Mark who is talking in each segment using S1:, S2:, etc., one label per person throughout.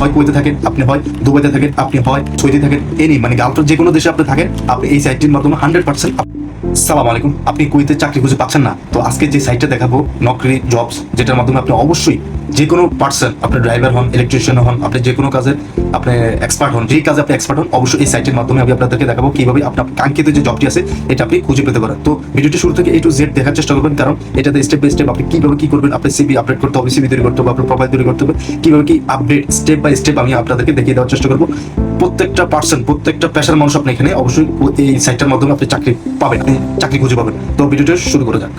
S1: হয় কুয়েতে থাকেন, আপনি হয় দুবাইতে থাকেন, আপনি হয় সৌদি থাকেন, মানে গালফের যে কোনো দেশে আপনি থাকেন, আপনি এই সাইটটির মাধ্যমে 100%। সালাম আলাইকুম। আপনি কুয়েতে চাকরি খুঁজে পাচ্ছেন না, তো আজকে যে সাইটটা দেখাবো নকরি জবস, যেটার মাধ্যমে আপনি অবশ্যই যে কোনো পার্সন, আপনি ড্রাইভার হন, ইলেকট্রিশিয়ান হন, আপনি যে কোনো কাজের আপনি এক্সপার্ট হন, যেই কাজে আপনি এক্সপার্ট হন, অবশ্যই এই সাইটের মাধ্যমে আমি আপনাদেরকে দেখাবো কিভাবে আপনার কাঙ্ক্ষিত যে জবটি আছে এটা আপনি খুঁজে পেতে পারেন। তো ভিডিওটি শুরু থেকে A to Z দেখার চেষ্টা করবেন, কারণ এটাতে স্টেপ বাই স্টেপ আপনি কিভাবে কি করবেন, আপনার সিভি আপডেট করতে হবে, সিভি তৈরি করতে হবে, আপনার প্রোফাইল তৈরি করতে হবে, কিভাবে কি আপডেট স্টেপ বাই স্টেপ আমি আপনাদেরকে দেখিয়ে দেওয়ার চেষ্টা করবো। প্রত্যেকটা পার্সন, প্রত্যেকটা পেশার মানুষ আপনি এখানে অবশ্যই এই সাইটটার মাধ্যমে আপনি চাকরি পাবেন, আপনি চাকরি খুঁজে পাবেন। তো ভিডিওটা শুরু করা যাক।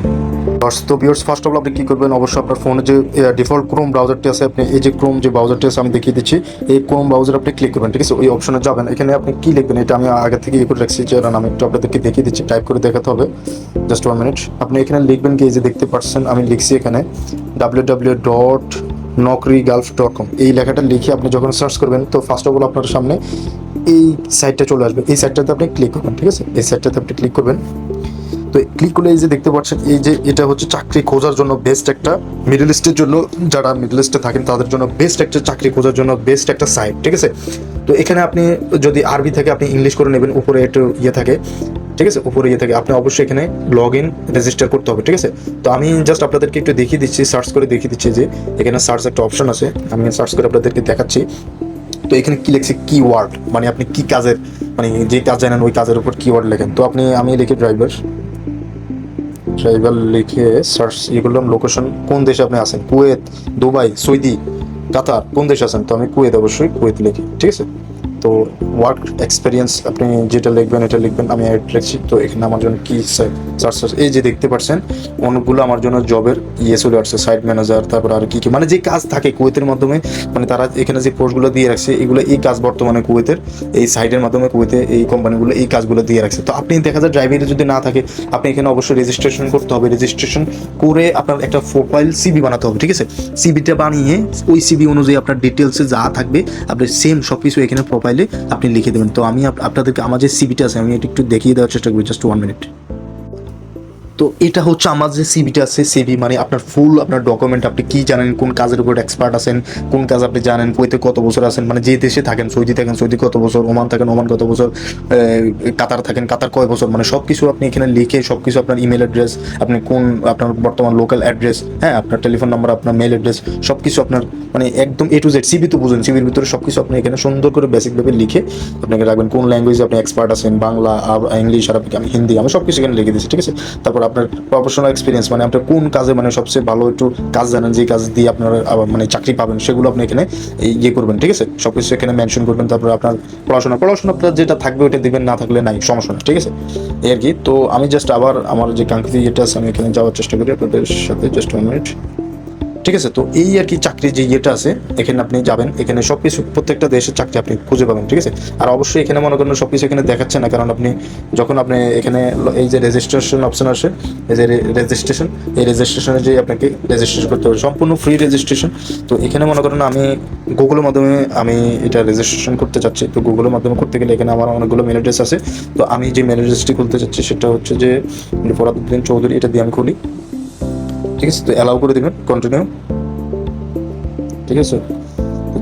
S1: তো ভিউয়ার্স, ফার্স্ট অফ অল আপনি কি করবেন, অবশ্যই আপনার ফোনে যে ডিফল্ট ক্রোম ব্রাউজারটি আছে, আপনি এই যে ক্রোম যে ব্রাউজারটি আছে আমি দেখিয়ে দিচ্ছি, এই ক্রোম ব্রাউজার আপনি ক্লিক করবেন। ঠিক আছে, ওই অপশনে যাবেন। এখানে আপনি কি লিখবেন এটা আমি আগে থেকে করে রাখছি, যে আমি একটু আপনাদেরকে দেখিয়ে দিচ্ছি, টাইপ করে দেখাতে হবে। Just 1 minute. আপনি এখানে লিখবেন কি, এই যে দেখতে পাচ্ছেন আমি লিখছি এখানে www.naukriGulf.com, এই লেখাটা লিখে আপনি যখন সার্চ করবেন, তো ফার্স্ট অফ অল আপনার সামনে এই সাইটটা চলে আসবে। এই সাইটটাতে আপনি ক্লিক করবেন। ঠিক আছে, এই সাইটটাতে আপনি ক্লিক করবেন। তো ক্লিক করলে এই যে দেখতে পাচ্ছেন, এই যে এটা হচ্ছে চাকরি খোঁজার জন্য বেস্ট একটা, মিডল ইস্টের জন্য, যারা মিডল ইস্টে থাকেন তাদের জন্য বেস্ট একটা চাকরি খোঁজার জন্য বেস্ট একটা সাইট। ঠিক আছে, তো এখানে আপনি যদি আরবি থাকে আপনি ইংলিশ করে নেবেন, উপরে একটু ইয়ে থাকে। ঠিক আছে, উপরে ইয়ে থাকে, আপনি অবশ্যই এখানে লগ ইন রেজিস্টার করতে হবে। ঠিক আছে, তো আমি জাস্ট আপনাদেরকে একটু দেখিয়ে দিচ্ছি, সার্চ করে দেখিয়ে দিচ্ছি যে এখানে সার্চ একটা অপশন আছে, আমি সার্চ করে আপনাদেরকে দেখাচ্ছি। তো এখানে কি লিখছে, কিওয়ার্ড, মানে আপনি কি কাজের, মানে যে কাজ জানেন ওই কাজের উপর কিওয়ার্ড লেখেন। তো আমি লিখি ড্রাইভার লিখে সার্চ ইয়ে করলাম। লোকেশন কোন দেশে আপনি আছেন, কুয়েত, দুবাই, সৌদি, কাতার, কোন দেশে আছেন, তো আমি কুয়েত, অবশ্যই কুয়েত লিখি। ঠিক আছে, তো ওয়ার্ক এক্সপিরিয়েন্স আপনি যেটা লিখবেন এটা লিখবেন, আমি অ্যাড লিখছি। তো এখানে আমার জন্য কি সার্চ, এই যে দেখতে পাচ্ছেন অনেকগুলো আমার জন্য জবের ইয়ে চলে আসছে, সাইট ম্যানেজার, তারপর আর কি কি মানে যে কাজ থাকে কুয়েতের মাধ্যমে, মানে তারা এখানে যে পোস্টগুলো দিয়ে রাখছে এগুলো, এই কাজ বর্তমানে কুয়েতের এই সাইটের মাধ্যমে কুয়েতে এই কোম্পানিগুলো এই কাজগুলো দিয়ে রাখছে। তো আপনি দেখা যায় ড্রাইভারে যদি না থাকে, আপনি এখানে অবশ্যই রেজিস্ট্রেশন করতে হবে। রেজিস্ট্রেশন করে আপনার একটা প্রোফাইল সিভি বানাতে হবে। ঠিক আছে, সিভিটা বানিয়ে ওই সিভি অনুযায়ী আপনার ডিটেলসে যা থাকবে আপনি সেম সব কিছু এখানে প্রোফাইলে আপনি লিখে দেবেন। তো আমি আপনাদেরকে আমার যে সিভিটা আছে আমি একটু দেখিয়ে দেওয়ার চেষ্টা করি, জাস্ট 1 মিনিট। তো এটা হচ্ছে আমার যে সিভিটা আছে, সিভি মানে আপনার ফুল আপনার ডকুমেন্ট, আপনি কি জানেন, কোন কাজের উপর এক্সপার্ট আছেন, কোন কাজ আপনি জানেন, কুয়েতে কত বছর আছেন, মানে যে দেশে থাকেন, সৌদি থাকেন, সৌদি কত বছর, ওমান থাকেন, ওমান কত বছর, কাতার থাকেন, কাতার কয় বছর, মানে সব কিছু আপনি এখানে লিখে, সব কিছু আপনার ইমেল অ্যাড্রেস, আপনি কোন আপনার বর্তমান লোকাল অ্যাড্রেস, হ্যাঁ, আপনার টেলিফোন নাম্বার, আপনার মেল অ্যাড্রেস, সব কিছু আপনার মানে একদম A to Z। সিভি তো বুঝুন, সিভির ভিতরে সব কিছু আপনি এখানে সুন্দর করে বেসিকভাবে লিখে আপনাকে রাখবেন। কোন ল্যাঙ্গুয়েজে আপনি এক্সপার্ট আছেন, বাংলা, ইংলিশ, আরবিক, আমি হিন্দি, আমি সব কিছু এখানে লিখে দিচ্ছি। ঠিক আছে, তারপর আপনার প্রফেশনাল এক্সপিরিয়েন্স, মানে আপনার কোন কাজে মানে সবচেয়ে ভালো একটু কাজ জানেন, যে কাজ দিয়ে আপনার মানে চাকরি পাবেন, সেগুলো আপনি এখানে ইয়ে করবেন। ঠিক আছে, সব কিছু এখানে মেনশন করবেন। তারপর আপনার পড়াশোনা আপনার যেটা থাকবে ওইটা দিবেন, না থাকলে নাই, সমস্যা নেই। ঠিক আছে, এই আর কি। তো আমি জাস্ট আবার আমার যে কাঙ্ক্ষিত ইয়েটা আছে আমি এখানে যাওয়ার চেষ্টা করি আপনাদের সাথে, জাস্ট 1 মিনিট। ঠিক আছে, তো এই আর কি চাকরি যে ইয়েটা আছে এখানে আপনি যাবেন, এখানে সব কিছু প্রত্যেকটা দেশের চাকরি আপনি খুঁজে পাবেন। ঠিক আছে, আর অবশ্যই এখানে মনে করেন সব কিছু এখানে দেখাচ্ছে না, কারণ আপনি যখন আপনি এখানে এই যে রেজিস্ট্রেশন অপশন আসে, এই যে রেজিস্ট্রেশন, এই রেজিস্ট্রেশনে যে আপনাকে রেজিস্ট্রেশন করতে হবে, সম্পূর্ণ ফ্রি রেজিস্ট্রেশন। তো এখানে মনে করেন আমি গুগলের মাধ্যমে আমি এটা রেজিস্ট্রেশন করতে চাচ্ছি। তো গুগলের মাধ্যমে করতে গেলে এখানে আমার অনেকগুলো মেল অ্যাড্রেস আছে। তো আমি যে মেল অ্যাড্রেসটি খুলতে চাচ্ছি সেটা হচ্ছে যে ফরাদউদ্দিন চৌধুরী, এটা দিয়ে আমি খুলি। ঠিক আছে, তো অ্যালাউ করে দেবেন, কন্টিনিউ। ঠিক আছে,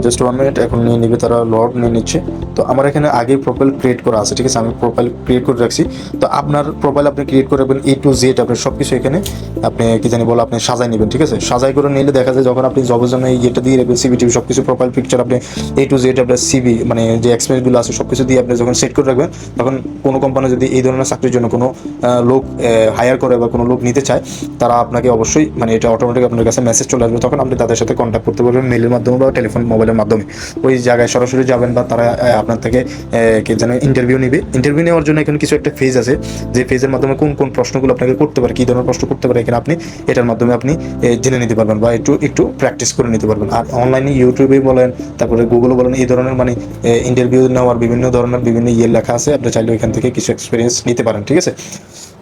S1: জাস্ট 1 মিনিট, এখন নিয়ে নিবে, তারা লগ নিয়ে নিচ্ছে। তো আমার এখানে আগেই প্রোফাইল ক্রিয়েট করা আছে। ঠিক আছে, আমি প্রোফাইল ক্রিয়েট করে রাখছি। তো আপনার প্রোফাইল আপনি ক্রিয়েট করে রাখবেন A to Z, আপনার সব কিছু এখানে আপনি কি জানি বলে আপনি সাজাই নেবেন। ঠিক আছে, সাজাই করে নিলে দেখা যায় যখন আপনি জবের জন্য এই ইয়েটা দিয়ে রাখবেন, সিভি টিভি সব কিছু প্রোফাইল পিকচার আপনি A to Z আপনার সিভি মানে যে এক্সপিরিয়েন্সগুলো আছে সব কিছু দিয়ে আপনি যখন সেট করে রাখবেন, তখন কোনো কোম্পানি যদি এই ধরনের চাকরির জন্য কোনো লোক হায়ার করে বা কোনো লোক নিতে চায়, তারা আপনাকে অবশ্যই মানে এটা অটোমেটিক আপনার কাছে মেসেজ চলে আসবে, তখন আপনি তাদের সাথে কন্ট্যাক্ট করতে পারবেন মেলের মাধ্যমে বা টেলিফোন মোবাইলের মাধ্যমে। ওই জায়গায় সরাসরি যাবেন বা তারা আপনার থেকে কে যেন ইন্টারভিউ নেবে। ইন্টারভিউ নেওয়ার জন্য এখানে কিছু একটা ফেজ আছে, যে ফেজের মাধ্যমে কোন কোন প্রশ্নগুলো আপনাকে করতে পারে, কী ধরনের প্রশ্ন করতে পারে, এখানে আপনি এটার মাধ্যমে আপনি জেনে নিতে পারবেন বা একটু প্র্যাকটিস করে নিতে পারবেন। আর অনলাইনে ইউটিউবে বলেন, তারপরে গুগলে বলেন, এই ধরনের মানে ইন্টারভিউ নেওয়ার বিভিন্ন ইয়ে লেখা আছে, আপনি চাইলে এখান থেকে কিছু এক্সপিরিয়েন্স নিতে পারেন। ঠিক আছে,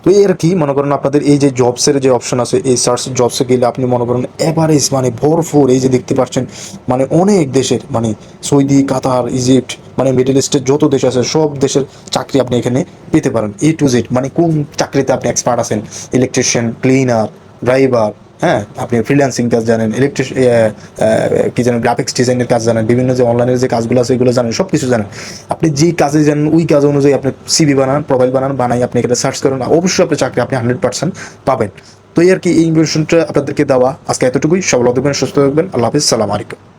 S1: তো এই আর কি মনে করেন আপনাদের এই যে জবসের যে অপশন আছে, এই সার্চ জবসে গেলে আপনি মনে করেন এভারেজ মানে ভরপুর, এই যে দেখতে পাচ্ছেন মানে অনেক দেশের, মানে সৌদি, কাতার, ইজিপ্ট, মানে মিডল ইস্টের যত দেশ আছে সব দেশের চাকরি আপনি এখানে পেতে পারেন A to Z। মানে কোন চাকরিতে আপনি এক্সপার্ট আছেন, ইলেকট্রিশিয়ান, ক্লিনার, ড্রাইভার, হ্যাঁ, আপনি ফ্রিল্যান্সিং কাজ জানেন, কি জানেন, গ্রাফিক্স ডিজাইনের কাজ জানেন, বিভিন্ন যে অনলাইনের যে কাজগুলো আছে ওইগুলো জানেন, সব কিছু জানেন। আপনি যে কাজে জানেন ওই কাজ অনুযায়ী আপনি সিভি বানান, প্রোফাইল বানাই আপনি এখানে সার্চ করেন, অবশ্যই আপনি চাকরি আপনি 100% পাবেন। তো এই আর কি, এই ইনফরমেশনটা আপনাদেরকে দেওয়া আজকে এতটুকুই। সবাই ভালো থাকবেন, সুস্থ থাকবেন, আল্লাহ হাফিজ, সালাম আলাইকুম।